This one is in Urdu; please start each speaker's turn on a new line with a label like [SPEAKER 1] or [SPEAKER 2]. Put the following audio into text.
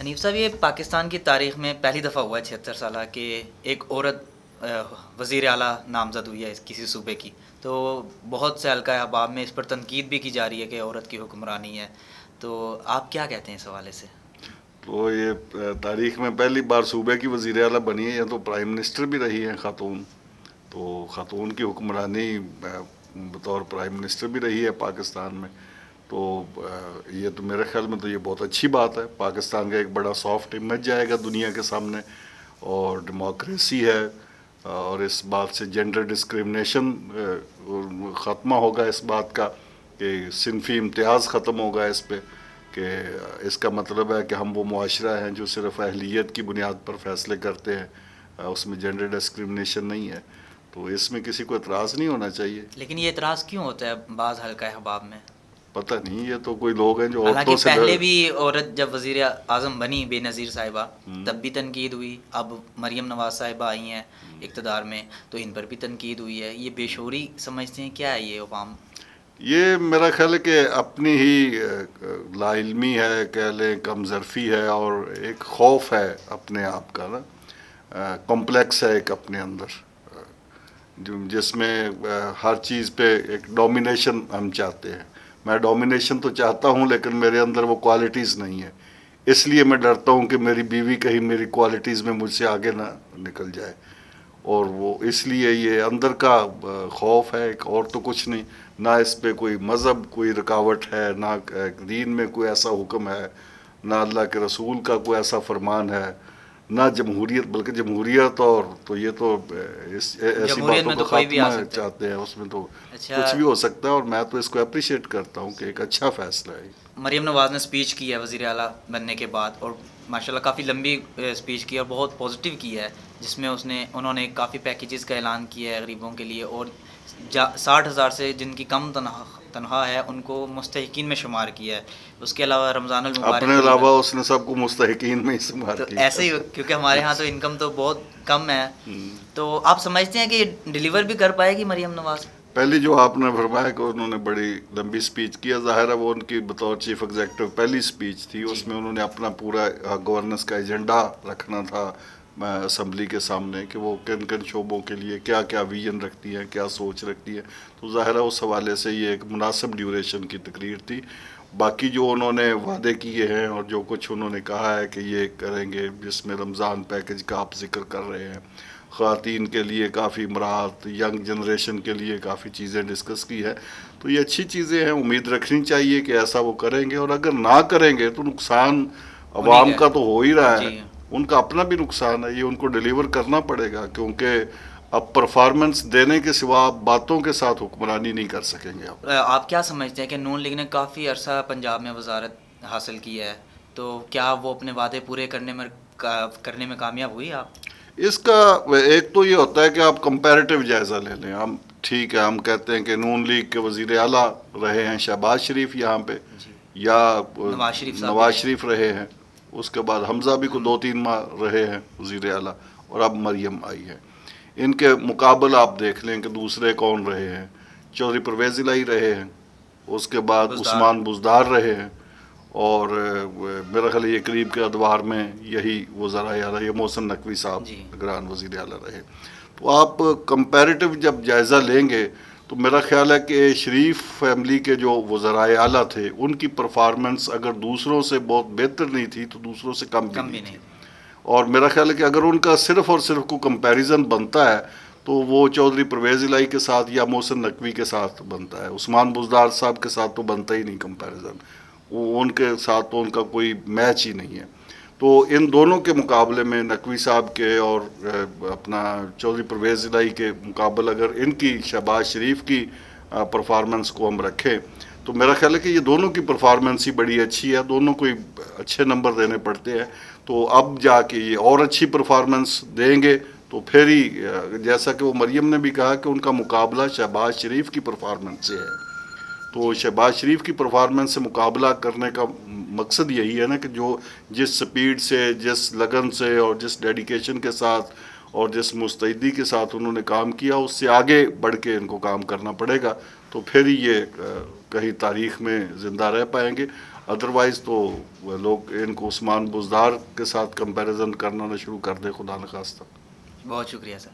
[SPEAKER 1] حنیف صاحب، یہ پاکستان کی تاریخ میں پہلی دفعہ ہوا ہے 76 سالہ کہ ایک عورت وزیر اعلیٰ نامزد ہوئی ہے کسی صوبے کی. تو بہت سے حلقہ احباب میں اس پر تنقید بھی کی جا رہی ہے کہ عورت کی حکمرانی ہے. تو آپ کیا کہتے ہیں اس حوالے سے؟
[SPEAKER 2] تو یہ تاریخ میں پہلی بار صوبے کی وزیر اعلیٰ بنی ہے. یہ تو پرائم منسٹر بھی رہی ہیں خاتون. تو خاتون کی حکمرانی بطور پرائم منسٹر بھی رہی ہے پاکستان میں. تو یہ تو میرے خیال میں تو یہ بہت اچھی بات ہے. پاکستان کا ایک بڑا سافٹ امیج جائے گا دنیا کے سامنے، اور ڈیموکریسی ہے، اور اس بات سے جینڈر ڈسکریمنیشن ختمہ ہوگا. اس بات کا کہ صنفی امتیاز ختم ہوگا اس پہ، کہ اس کا مطلب ہے کہ ہم وہ معاشرہ ہیں جو صرف اہلیت کی بنیاد پر فیصلے کرتے ہیں، اس میں جینڈر ڈسکریمنیشن نہیں ہے. تو اس میں کسی کو اعتراض نہیں ہونا چاہیے.
[SPEAKER 1] لیکن یہ اعتراض کیوں ہوتا ہے بعض حلقہ احباب میں؟
[SPEAKER 2] پتہ نہیں، یہ تو کوئی لوگ ہیں جو
[SPEAKER 1] حالانکہ
[SPEAKER 2] عورتوں سے
[SPEAKER 1] پہلے بھی عورت جب وزیر اعظم بنی بے نظیر صاحبہ تب بھی تنقید ہوئی. اب مریم نواز صاحبہ آئی ہیں اقتدار میں تو ان پر بھی تنقید ہوئی ہے. یہ بے شعوری سمجھتے ہیں کیا ہے یہ عوام؟
[SPEAKER 2] یہ میرا خیال ہے کہ اپنی ہی لا علمی ہے، کہہ لیں کم ظرفی ہے، اور ایک خوف ہے اپنے آپ کا نا، کمپلیکس ہے ایک اپنے اندر، جس میں ہر چیز پہ ایک ڈومینیشن ہم چاہتے ہیں. میں ڈومینیشن تو چاہتا ہوں لیکن میرے اندر وہ کوالٹیز نہیں ہے. اس لیے میں ڈرتا ہوں کہ میری بیوی کہیں میری کوالٹیز میں مجھ سے آگے نہ نکل جائے. اور وہ اس لیے یہ اندر کا خوف ہے ایک، اور تو کچھ نہیں. نہ اس پہ کوئی مذہب کوئی رکاوٹ ہے، نہ دین میں کوئی ایسا حکم ہے، نہ اللہ کے رسول کا کوئی ایسا فرمان ہے، نہ جمہوریت. بلکہ جمہوریت اور تو یہ تو ایسی
[SPEAKER 1] جمہوریت
[SPEAKER 2] باتوں
[SPEAKER 1] میں
[SPEAKER 2] کا
[SPEAKER 1] تو کوئی بھی آ
[SPEAKER 2] خاتمہ
[SPEAKER 1] سکتا ہے.
[SPEAKER 2] چاہتے ہیں. اس میں تو
[SPEAKER 1] اچھا،
[SPEAKER 2] کچھ بھی ہو سکتا ہے، اور میں تو اس کو اپریشیٹ کرتا ہوں کہ ایک اچھا فیصلہ ہے.
[SPEAKER 1] مریم نواز نے اسپیچ کی ہے وزیر اعلیٰ بننے کے بعد، اور ماشاءاللہ کافی لمبی اسپیچ کی اور بہت پازیٹیو کی ہے، جس میں انہوں نے کافی پیکیجز کا اعلان کیا ہے غریبوں کے لیے، اور 60,000 سے جن کی کم تنخواہ ہے ان کو مستحقین میں شمار کیا ہے. اس کے علاوہ رمضان المبارک
[SPEAKER 2] اپنے
[SPEAKER 1] بھی
[SPEAKER 2] علاوہ اس نے سب کو مستحقین میں ہی شمار
[SPEAKER 1] تو
[SPEAKER 2] کیا.
[SPEAKER 1] ایسے ہی، کیونکہ ہمارے ہاں تو انکم تو بہت کم ہے. تو آپ سمجھتے ہیں کہ ڈیلیور بھی کر پائے گی مریم نواز؟
[SPEAKER 2] پہلی جو آپ نے فرمایا کہ انہوں نے بڑی لمبی سپیچ کیا، ظاہر ہے وہ ان کی بطور چیف ایگزیکٹو پہلی سپیچ تھی. اس میں انہوں نے اپنا پورا گورننس کا ایجنڈا رکھنا تھا اسمبلی کے سامنے، کہ وہ کن کن شعبوں کے لیے کیا کیا ویژن رکھتی ہیں، کیا سوچ رکھتی ہے. تو ظاہر ہے اس حوالے سے یہ ایک مناسب ڈیوریشن کی تقریر تھی. باقی جو انہوں نے وعدے کیے ہیں اور جو کچھ انہوں نے کہا ہے کہ یہ کریں گے، جس میں رمضان پیکج کا آپ ذکر کر رہے ہیں، خواتین کے لیے کافی مراعات، ینگ جنریشن کے لیے کافی چیزیں ڈسکس کی ہے. تو یہ اچھی چیزیں ہیں، امید رکھنی چاہیے کہ ایسا وہ کریں گے. اور اگر نہ کریں گے تو نقصان عوام کا تو ہو ہی رہا ہے،
[SPEAKER 1] جی،
[SPEAKER 2] ان کا اپنا بھی نقصان ہے. یہ ان کو ڈیلیور کرنا پڑے گا، کیونکہ اب پرفارمنس دینے کے سوا باتوں کے ساتھ حکمرانی نہیں کر سکیں گے.
[SPEAKER 1] آپ کیا سمجھتے ہیں کہ نون لیگ نے کافی عرصہ پنجاب میں وزارت حاصل کی ہے، تو کیا وہ اپنے وعدے پورے کرنے میں کامیاب ہوئی؟ آپ
[SPEAKER 2] اس کا ایک تو یہ ہوتا ہے کہ آپ کمپیریٹیو جائزہ لے لیں. ہم ٹھیک ہے، ہم کہتے ہیں کہ نون لیگ کے وزیر اعلیٰ رہے ہیں شہباز شریف یہاں پہ،
[SPEAKER 1] جی،
[SPEAKER 2] یا
[SPEAKER 1] صاحب
[SPEAKER 2] نواز شریف رہے ہیں. اس کے بعد حمزہ بھی کو 2-3 ماہ رہے ہیں وزیر اعلیٰ، اور اب مریم آئی ہے. ان کے مقابل آپ دیکھ لیں کہ دوسرے کون رہے ہیں. چودھری پرویز الہی رہے ہیں، اس کے بعد عثمان بزدار رہے ہیں، اور میرا خیال یہ قریب کے ادوار میں یہی وزرائے اعلیٰ، یہ محسن نقوی صاحب
[SPEAKER 1] جی.
[SPEAKER 2] نگران وزیر اعلیٰ رہے. تو آپ کمپیریٹیو جب جائزہ لیں گے تو میرا خیال ہے کہ شریف فیملی کے جو وزرائے اعلیٰ تھے ان کی پرفارمنس اگر دوسروں سے بہت بہتر نہیں تھی تو دوسروں سے کم بھی نہیں تھی. اور میرا خیال ہے کہ اگر ان کا صرف اور صرف کو کمپیریزن بنتا ہے تو وہ چودھری پرویز الہی کے ساتھ یا محسن نقوی کے ساتھ بنتا ہے. عثمان بزدار صاحب کے ساتھ تو بنتا ہی نہیں کمپیریزن، وہ ان کے ساتھ تو ان کا کوئی میچ ہی نہیں ہے. تو ان دونوں کے مقابلے میں نقوی صاحب کے اور اپنا چودھری پرویز الہی کے مقابل اگر ان کی شہباز شریف کی پرفارمنس کو ہم رکھیں تو میرا خیال ہے کہ یہ دونوں کی پرفارمنس ہی بڑی اچھی ہے. دونوں کو اچھے نمبر دینے پڑتے ہیں. تو اب جا کے یہ اور اچھی پرفارمنس دیں گے تو پھر ہی، جیسا کہ وہ مریم نے بھی کہا کہ ان کا مقابلہ شہباز شریف کی پرفارمنس سے ہے. تو شہباز شریف کی پرفارمنس سے مقابلہ کرنے کا مقصد یہی ہے نا کہ جو جس سپیڈ سے، جس لگن سے، اور جس ڈیڈیکیشن کے ساتھ اور جس مستعدی کے ساتھ انہوں نے کام کیا، اس سے آگے بڑھ کے ان کو کام کرنا پڑے گا. تو پھر ہی یہ کہیں تاریخ میں زندہ رہ پائیں گے. ادروائز تو وہ لوگ ان کو عثمان بزدار کے ساتھ کمپیریزن کرنا نہ شروع کر دے، خدا نخواستہ.
[SPEAKER 1] بہت شکریہ سر.